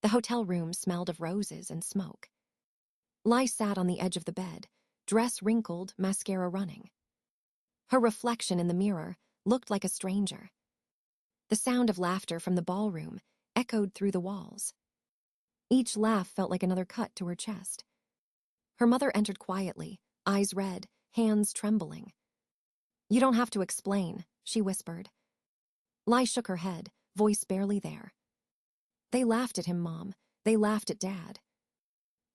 The hotel room smelled of roses and smoke. Lai sat on the edge of the bed, dress wrinkled, mascara running. Her reflection in the mirror looked like a stranger. The sound of laughter from the ballroom echoed through the walls. Each laugh felt like another cut to her chest. Her mother entered quietly, eyes red, hands trembling. "You don't have to explain," she whispered. Lai shook her head, voice barely there. "They laughed at him, Mom. They laughed at Dad."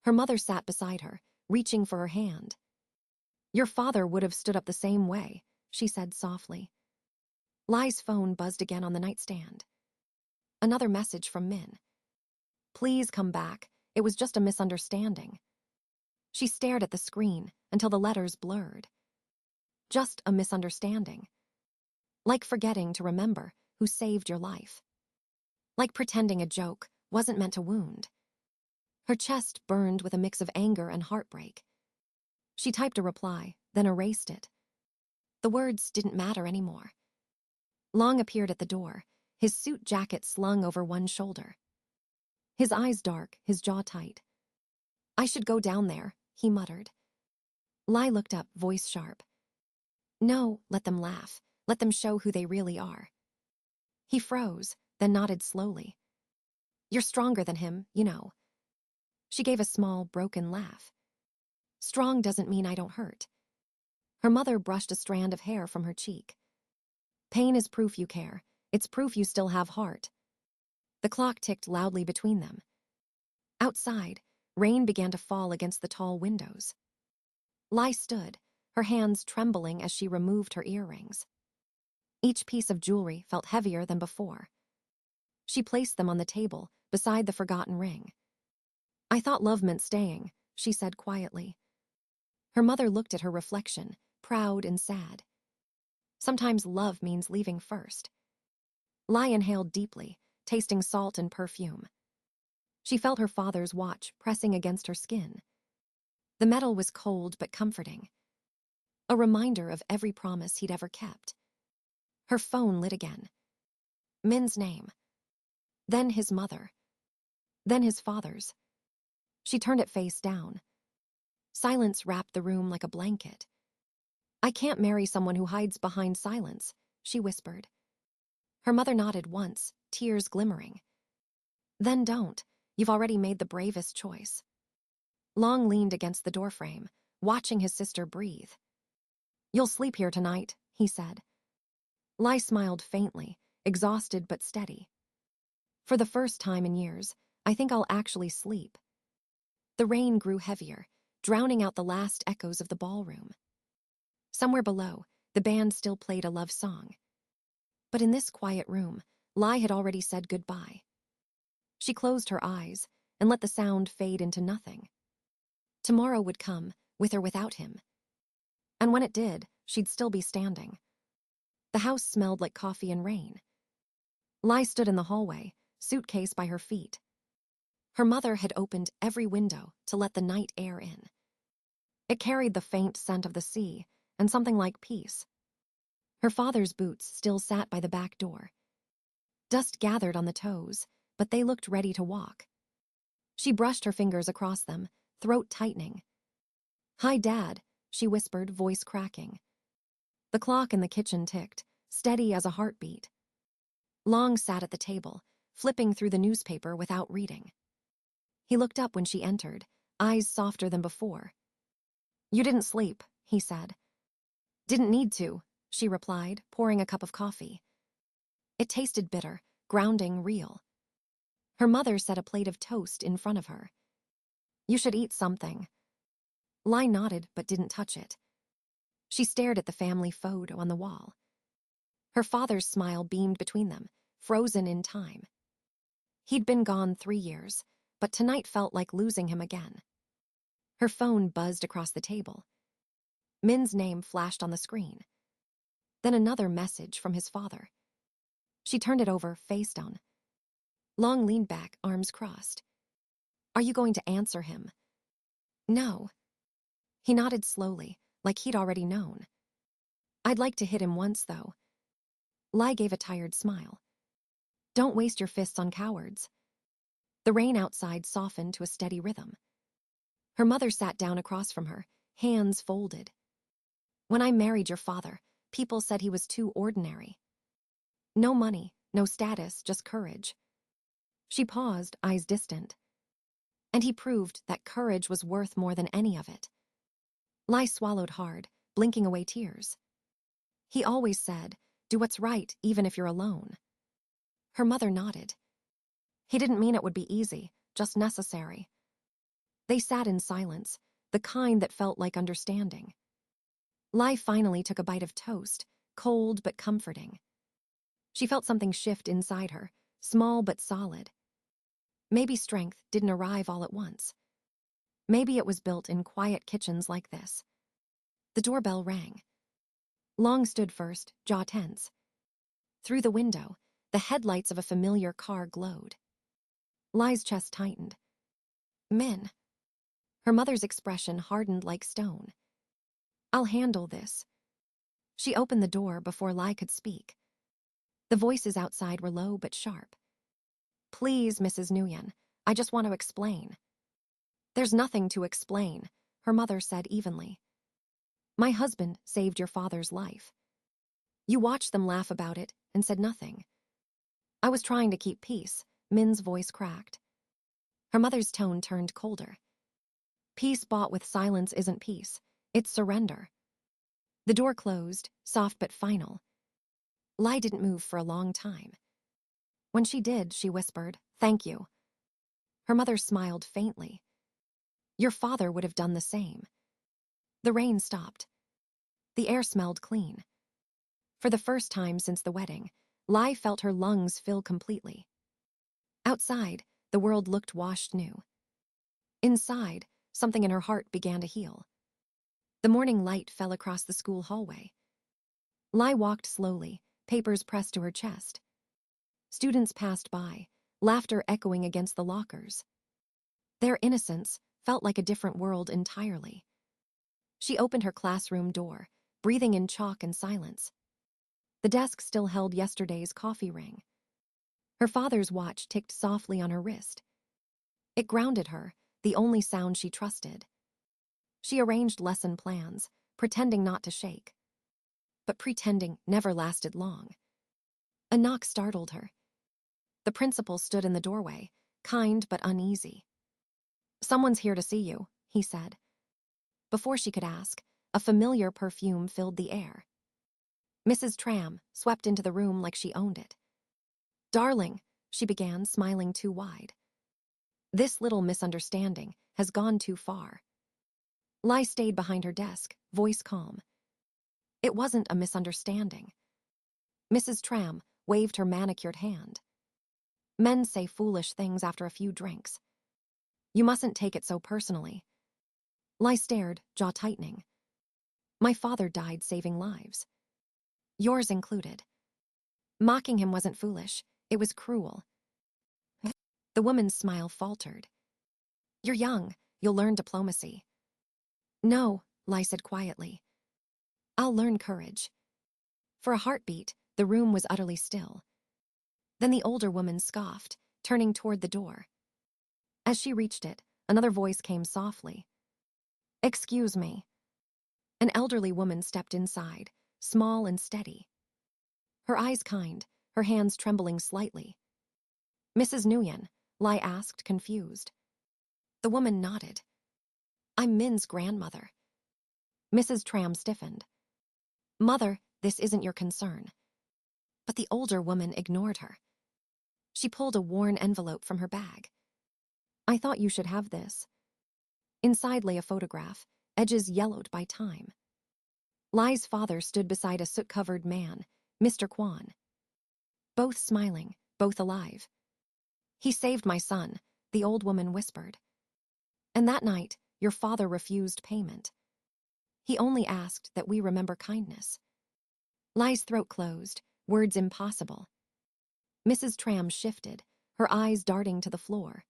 Her mother sat beside her, reaching for her hand. "Your father would have stood up the same way," she said softly. Lai's phone buzzed again on the nightstand. Another message from Min. "Please come back. It was just a misunderstanding." She stared at the screen until the letters blurred. Just a misunderstanding. Like forgetting to remember who saved your life. Like pretending a joke wasn't meant to wound. Her chest burned with a mix of anger and heartbreak. She typed a reply, then erased it. The words didn't matter anymore. Long appeared at the door, his suit jacket slung over one shoulder. His eyes dark, his jaw tight. "I should go down there," he muttered. Lai looked up, voice sharp. "No, let them laugh. Let them show who they really are." He froze, then nodded slowly. "You're stronger than him, you know." She gave a small, broken laugh. "Strong doesn't mean I don't hurt." Her mother brushed a strand of hair from her cheek. "Pain is proof you care. It's proof you still have heart." The clock ticked loudly between them. Outside, rain began to fall against the tall windows. Lai stood, her hands trembling as she removed her earrings. Each piece of jewelry felt heavier than before. She placed them on the table, beside the forgotten ring. "I thought love meant staying," she said quietly. Her mother looked at her reflection, proud and sad. "Sometimes love means leaving first." Lai inhaled deeply, tasting salt and perfume. She felt her father's watch pressing against her skin. The metal was cold but comforting. A reminder of every promise he'd ever kept. Her phone lit again. Min's name. Then his mother. Then his father's. She turned it face down. Silence wrapped the room like a blanket. "I can't marry someone who hides behind silence," she whispered. Her mother nodded once, tears glimmering. "Then don't. You've already made the bravest choice." Long leaned against the doorframe, watching his sister breathe. "You'll sleep here tonight," he said. Lai smiled faintly, exhausted but steady. "For the first time in years, I think I'll actually sleep." The rain grew heavier, drowning out the last echoes of the ballroom. Somewhere below, the band still played a love song. But in this quiet room, Lai had already said goodbye. She closed her eyes and let the sound fade into nothing. Tomorrow would come, with or without him. And when it did, she'd still be standing. The house smelled like coffee and rain. Lai stood in the hallway, suitcase by her feet. Her mother had opened every window to let the night air in. It carried the faint scent of the sea and something like peace. Her father's boots still sat by the back door. Dust gathered on the toes, but they looked ready to walk. She brushed her fingers across them, throat tightening. "Hi, Dad," she whispered, voice cracking. The clock in the kitchen ticked, steady as a heartbeat. Long sat at the table, flipping through the newspaper without reading. He looked up when she entered, eyes softer than before. "You didn't sleep," he said. "Didn't need to," she replied, pouring a cup of coffee. It tasted bitter, grounding, real. Her mother set a plate of toast in front of her. "You should eat something." Lai nodded but didn't touch it. She stared at the family photo on the wall. Her father's smile beamed between them, frozen in time. He'd been gone 3 years, but tonight felt like losing him again. Her phone buzzed across the table. Min's name flashed on the screen. Then another message from his father. She turned it over, face down. Long leaned back, arms crossed. "Are you going to answer him?" "No." He nodded slowly, like he'd already known. "I'd like to hit him once, though." Lai gave a tired smile. "Don't waste your fists on cowards." The rain outside softened to a steady rhythm. Her mother sat down across from her, hands folded. When I married your father, people said he was too ordinary. No money, no status, just courage. She paused, eyes distant. And he proved that courage was worth more than any of it. Lai swallowed hard, blinking away tears. He always said, do what's right, even if you're alone. Her mother nodded. He didn't mean it would be easy, just necessary. They sat in silence, the kind that felt like understanding. Lai finally took a bite of toast, cold but comforting. She felt something shift inside her, small but solid. Maybe strength didn't arrive all at once. Maybe it was built in quiet kitchens like this. The doorbell rang. Long stood first, jaw tense. Through the window, the headlights of a familiar car glowed. Lai's chest tightened. Min. Her mother's expression hardened like stone. I'll handle this. She opened the door before Lai could speak. The voices outside were low but sharp. Please, Mrs. Nguyen, I just want to explain. There's nothing to explain, her mother said evenly. My husband saved your father's life. You watched them laugh about it and said nothing. I was trying to keep peace, Min's voice cracked. Her mother's tone turned colder. Peace bought with silence isn't peace, it's surrender. The door closed, soft but final. Lai didn't move for a long time. When she did, she whispered, thank you. Her mother smiled faintly. Your father would have done the same. The rain stopped. The air smelled clean. For the first time since the wedding, Lai felt her lungs fill completely. Outside, the world looked washed new. Inside, something in her heart began to heal. The morning light fell across the school hallway. Lai walked slowly, papers pressed to her chest. Students passed by, laughter echoing against the lockers. Their innocence felt like a different world entirely. She opened her classroom door, breathing in chalk and silence. The desk still held yesterday's coffee ring. Her father's watch ticked softly on her wrist. It grounded her, the only sound she trusted. She arranged lesson plans, pretending not to shake. But pretending never lasted long. A knock startled her. The principal stood in the doorway, kind but uneasy. Someone's here to see you, he said. Before she could ask, a familiar perfume filled the air. Mrs. Tram swept into the room like she owned it. Darling, she began, smiling too wide. This little misunderstanding has gone too far. Lai stayed behind her desk, voice calm. It wasn't a misunderstanding. Mrs. Tram waved her manicured hand. Men say foolish things after a few drinks. You mustn't take it so personally. Lai stared, jaw tightening. My father died saving lives. Yours included. Mocking him wasn't foolish, it was cruel. The woman's smile faltered. You're young, you'll learn diplomacy. No, Lai said quietly. I'll learn courage. For a heartbeat, the room was utterly still. Then the older woman scoffed, turning toward the door. As she reached it, another voice came softly. Excuse me. An elderly woman stepped inside, small and steady. Her eyes kind, her hands trembling slightly. Mrs. Nguyen, Lai asked, confused. The woman nodded. I'm Min's grandmother. Mrs. Tram stiffened. Mother, this isn't your concern. But the older woman ignored her. She pulled a worn envelope from her bag. I thought you should have this. Inside lay a photograph, edges yellowed by time. Lai's father stood beside a soot-covered man, Mr. Kwan. Both smiling, both alive. He saved my son, the old woman whispered. And that night, your father refused payment. He only asked that we remember kindness. Lai's throat closed, words impossible. Mrs. Tram shifted, her eyes darting to the floor.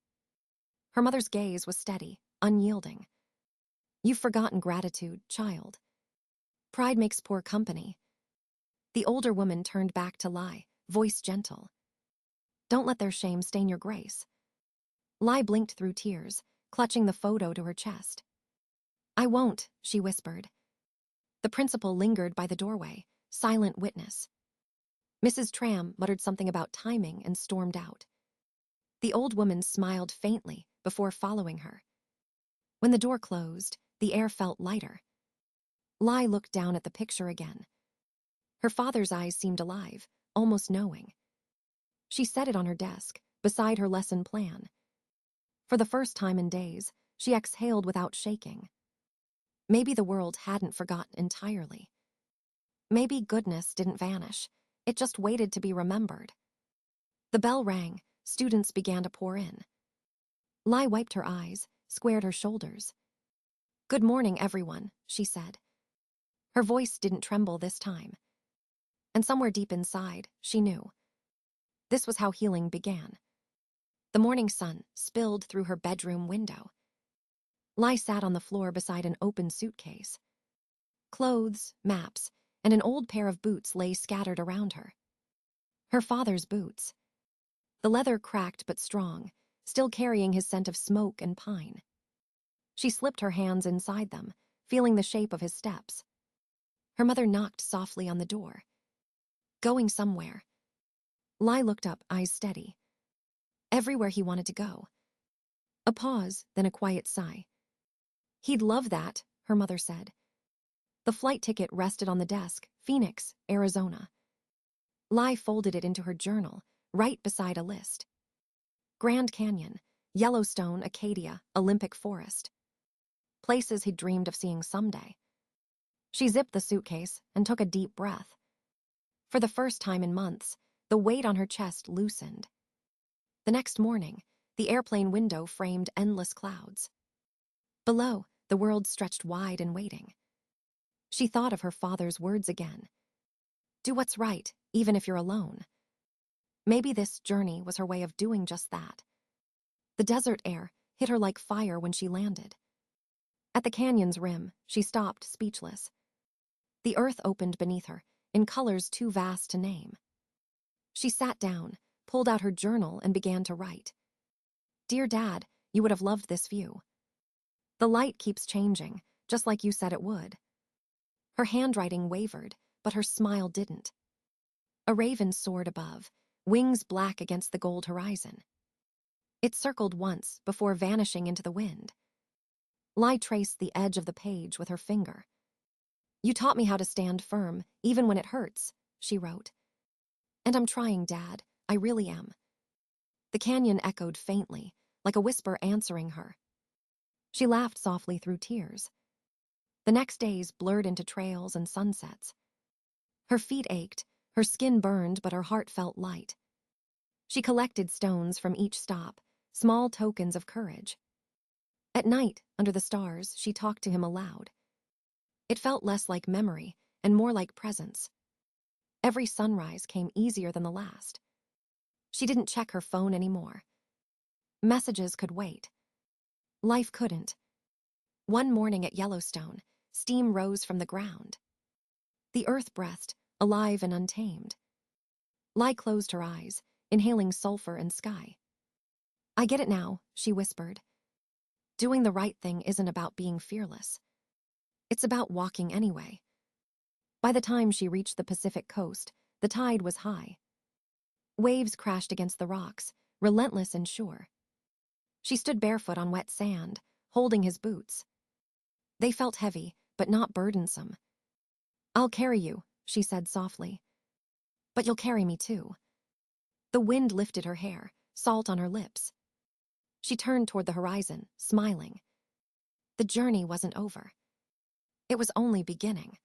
Her mother's gaze was steady, unyielding. You've forgotten gratitude, child. Pride makes poor company. The older woman turned back to Lai, voice gentle. Don't let their shame stain your grace. Lai blinked through tears, clutching the photo to her chest. "I won't," she whispered. The principal lingered by the doorway, silent witness. Mrs. Tram muttered something about timing and stormed out. The old woman smiled faintly before following her. When the door closed, the air felt lighter. Lai looked down at the picture again. Her father's eyes seemed alive, almost knowing. She set it on her desk, beside her lesson plan. For the first time in days, she exhaled without shaking. Maybe the world hadn't forgotten entirely. Maybe goodness didn't vanish. It just waited to be remembered. The bell rang. Students began to pour in. Lai wiped her eyes, squared her shoulders. "Good morning, everyone," she said. Her voice didn't tremble this time. And somewhere deep inside, she knew. This was how healing began. The morning sun spilled through her bedroom window. Lai sat on the floor beside an open suitcase. Clothes, maps, and an old pair of boots lay scattered around her. Her father's boots. The leather cracked but strong, still carrying his scent of smoke and pine. She slipped her hands inside them, feeling the shape of his steps. Her mother knocked softly on the door. Going somewhere. Lai looked up, eyes steady. Everywhere he wanted to go. A pause, then a quiet sigh. "He'd love that," her mother said. The flight ticket rested on the desk, Phoenix, Arizona. Lai folded it into her journal, right beside a list. Grand Canyon, Yellowstone, Acadia, Olympic Forest. Places he'd dreamed of seeing someday. She zipped the suitcase and took a deep breath. For the first time in months, the weight on her chest loosened. The next morning, the airplane window framed endless clouds. Below, the world stretched wide and waiting. She thought of her father's words again. Do what's right, even if you're alone. Maybe this journey was her way of doing just that. The desert air hit her like fire when she landed. At the canyon's rim, she stopped, speechless. The earth opened beneath her, in colors too vast to name. She sat down, pulled out her journal, and began to write. "Dear Dad, you would have loved this view. The light keeps changing, just like you said it would." Her handwriting wavered, but her smile didn't. A raven soared above, wings black against the gold horizon. It circled once before vanishing into the wind. Lai traced the edge of the page with her finger. "You taught me how to stand firm, even when it hurts," she wrote. "And I'm trying, Dad. I really am." The canyon echoed faintly, like a whisper answering her. She laughed softly through tears. The next days blurred into trails and sunsets. Her feet ached, her skin burned, but her heart felt light. She collected stones from each stop, small tokens of courage. At night, under the stars, she talked to him aloud. It felt less like memory and more like presence. Every sunrise came easier than the last. She didn't check her phone anymore. Messages could wait. Life couldn't. One morning at Yellowstone, steam rose from the ground. The earth breathed, alive and untamed. Lai closed her eyes, inhaling sulfur and sky. "I get it now," she whispered. "Doing the right thing isn't about being fearless. It's about walking anyway." By the time she reached the Pacific coast, the tide was high. Waves crashed against the rocks, relentless and sure. She stood barefoot on wet sand, holding his boots. They felt heavy, but not burdensome. "I'll carry you," she said softly. "But you'll carry me too." The wind lifted her hair, salt on her lips. She turned toward the horizon, smiling. The journey wasn't over. It was only beginning.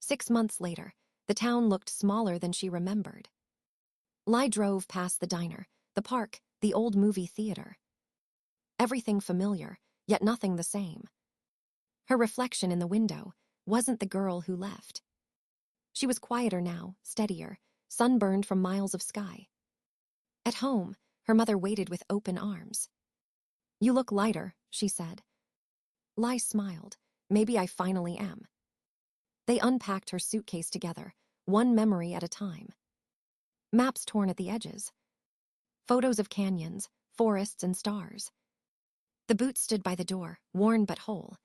6 months later, the town looked smaller than she remembered. Lai drove past the diner, the park, the old movie theater. Everything familiar, yet nothing the same. Her reflection in the window wasn't the girl who left. She was quieter now, steadier, sunburned from miles of sky. At home, her mother waited with open arms. "You look lighter," she said. Lai smiled. "Maybe I finally am." They unpacked her suitcase together, one memory at a time. Maps torn at the edges. Photos of canyons, forests and stars. The boots stood by the door, worn but whole.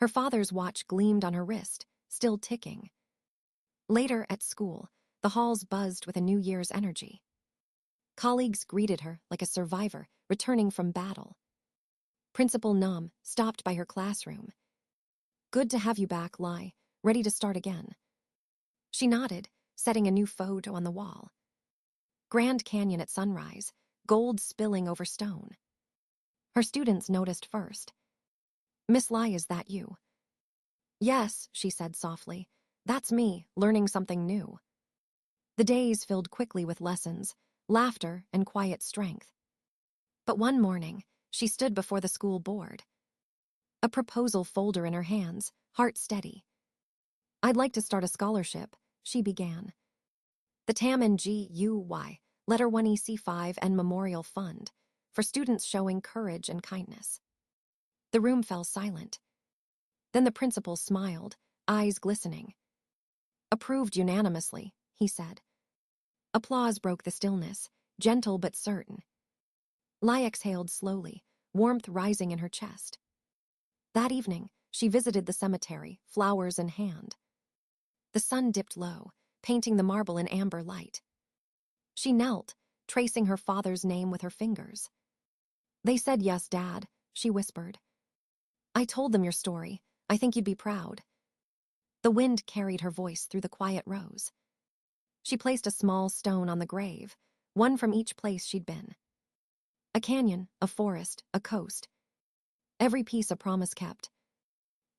Her father's watch gleamed on her wrist, still ticking. Later at school, the halls buzzed with a New Year's energy. Colleagues greeted her like a survivor returning from battle. Principal Nam stopped by her classroom. "Good to have you back, Lai. Ready to start again." She nodded, setting a new photo on the wall. Grand Canyon at sunrise, gold spilling over stone. Her students noticed first. "Miss Lai, is that you?" "Yes," she said softly. "That's me, learning something new." The days filled quickly with lessons, laughter, and quiet strength. But one morning, she stood before the school board. A proposal folder in her hands, heart steady. "I'd like to start a scholarship," she began. "The TAM&GUY, Letter 1EC5 and Memorial Fund, for students showing courage and kindness." The room fell silent. Then the principal smiled, eyes glistening. "Approved unanimously," he said. Applause broke the stillness, gentle but certain. Lai exhaled slowly, warmth rising in her chest. That evening, she visited the cemetery, flowers in hand. The sun dipped low, painting the marble in amber light. She knelt, tracing her father's name with her fingers. "They said yes, Dad," she whispered. "I told them your story. I think you'd be proud." The wind carried her voice through the quiet rows. She placed a small stone on the grave, one from each place she'd been. A canyon, a forest, a coast. Every piece a promise kept.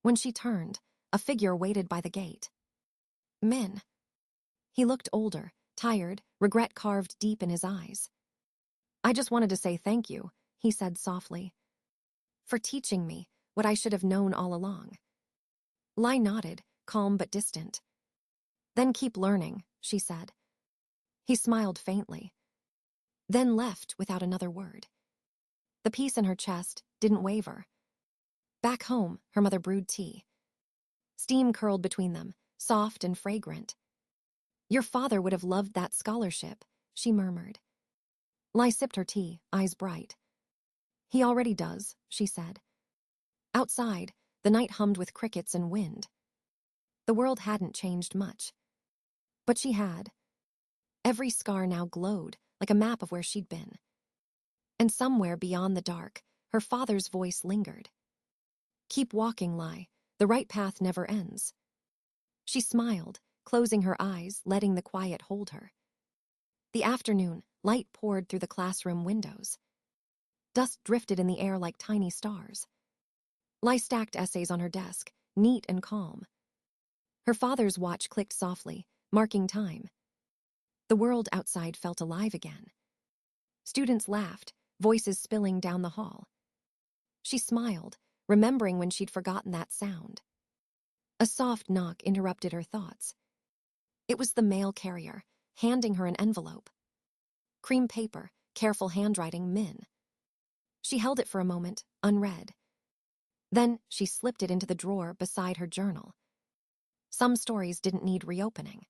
When she turned, a figure waited by the gate. "Min." He looked older, tired, regret carved deep in his eyes. "I just wanted to say thank you," he said softly. "For teaching me what I should have known all along." Lai nodded, calm but distant. "Then keep learning," she said. He smiled faintly, then left without another word. The peace in her chest didn't waver. Back home, her mother brewed tea. Steam curled between them, soft and fragrant. "Your father would have loved that scholarship," she murmured. Lai sipped her tea, eyes bright. "He already does," she said. Outside, the night hummed with crickets and wind. The world hadn't changed much. But she had. Every scar now glowed, like a map of where she'd been. And somewhere beyond the dark, her father's voice lingered. "Keep walking, Lai. The right path never ends." She smiled, closing her eyes, letting the quiet hold her. The afternoon, light poured through the classroom windows. Dust drifted in the air like tiny stars. Lai stacked essays on her desk, neat and calm. Her father's watch clicked softly, marking time. The world outside felt alive again. Students laughed, voices spilling down the hall. She smiled, remembering when she'd forgotten that sound. A soft knock interrupted her thoughts. It was the mail carrier, handing her an envelope. Cream paper, careful handwriting, Min. She held it for a moment, unread. Then she slipped it into the drawer beside her journal. Some stories didn't need reopening.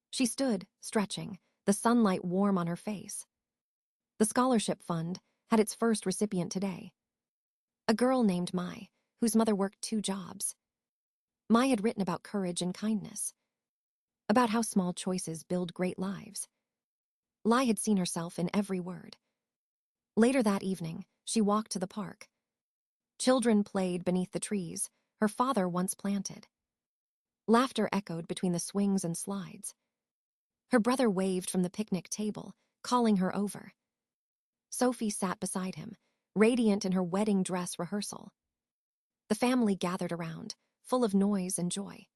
She stood, stretching, the sunlight warm on her face. The scholarship fund had its first recipient today. A girl named Mai, whose mother worked 2 jobs. Mai had written about courage and kindness, about how small choices build great lives. Lai had seen herself in every word. Later that evening, she walked to the park. Children played beneath the trees her father once planted. Laughter echoed between the swings and slides. Her brother waved from the picnic table, calling her over. Sophie sat beside him, radiant in her wedding dress rehearsal. The family gathered around, full of noise and joy.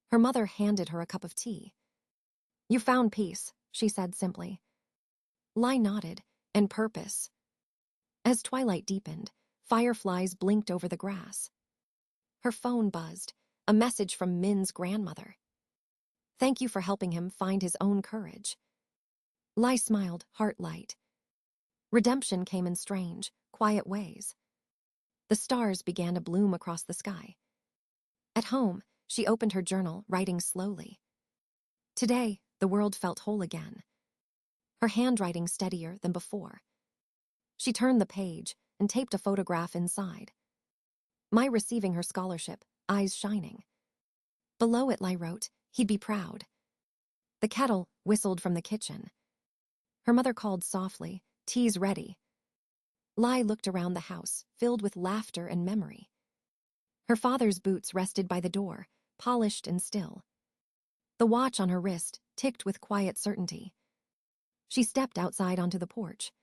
Her mother handed her a cup of tea. "You found peace," she said simply. Lai nodded, and purpose. As twilight deepened, fireflies blinked over the grass. Her phone buzzed, a message from Min's grandmother. "Thank you for helping him find his own courage." Lai smiled, heart light. Redemption came in strange, quiet ways. The stars began to bloom across the sky. At home, she opened her journal, writing slowly. Today, the world felt whole again. Her handwriting steadier than before. She turned the page and taped a photograph inside. Mai receiving her scholarship, eyes shining. Below it, Lai wrote, "He'd be proud." The kettle whistled from the kitchen. Her mother called softly, "Tea's ready." Lai looked around the house, filled with laughter and memory. Her father's boots rested by the door, polished and still. The watch on her wrist ticked with quiet certainty. She stepped outside onto the porch.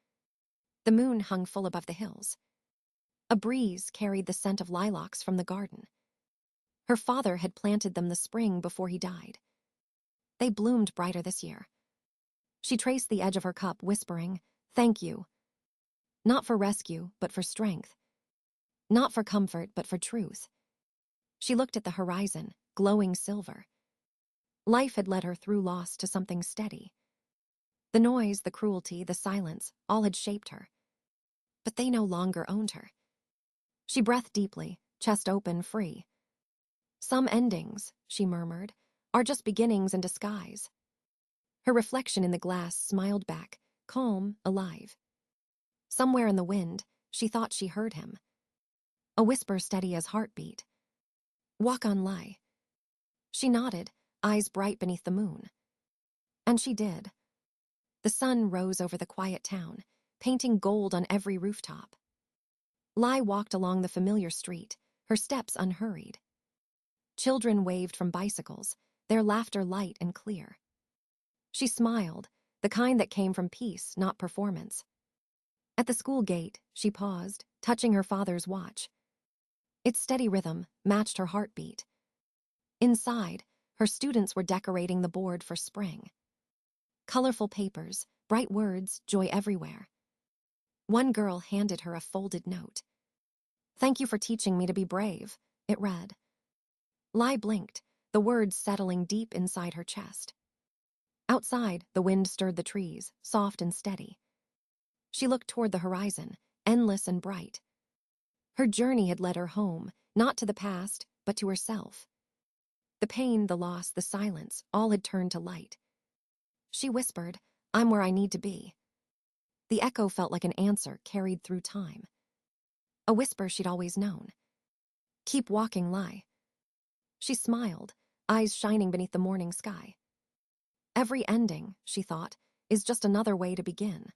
The moon hung full above the hills. A breeze carried the scent of lilacs from the garden. Her father had planted them the spring before he died. They bloomed brighter this year. She traced the edge of her cup, whispering, "Thank you." Not for rescue, but for strength. Not for comfort, but for truth. She looked at the horizon, glowing silver. Life had led her through loss to something steady. The noise, the cruelty, the silence, all had shaped her. But they no longer owned her. She breathed deeply, chest open, free. "Some endings," she murmured, "are just beginnings in disguise." Her reflection in the glass smiled back, calm, alive. Somewhere in the wind, she thought she heard him. A whisper steady as heartbeat. "Walk on, Lai." She nodded, eyes bright beneath the moon. And she did. The sun rose over the quiet town, painting gold on every rooftop. Lai walked along the familiar street, her steps unhurried. Children waved from bicycles, their laughter light and clear. She smiled, the kind that came from peace, not performance. At the school gate, she paused, touching her father's watch. Its steady rhythm matched her heartbeat. Inside, her students were decorating the board for spring. Colorful papers, bright words, joy everywhere. One girl handed her a folded note. "Thank you for teaching me to be brave," it read. Lai blinked, the words settling deep inside her chest. Outside, the wind stirred the trees, soft and steady. She looked toward the horizon, endless and bright. Her journey had led her home, not to the past, but to herself. The pain, the loss, the silence, all had turned to light. She whispered, "I'm where I need to be." The echo felt like an answer carried through time. A whisper she'd always known. "Keep walking, Lai." She smiled, eyes shining beneath the morning sky. Every ending, she thought, is just another way to begin.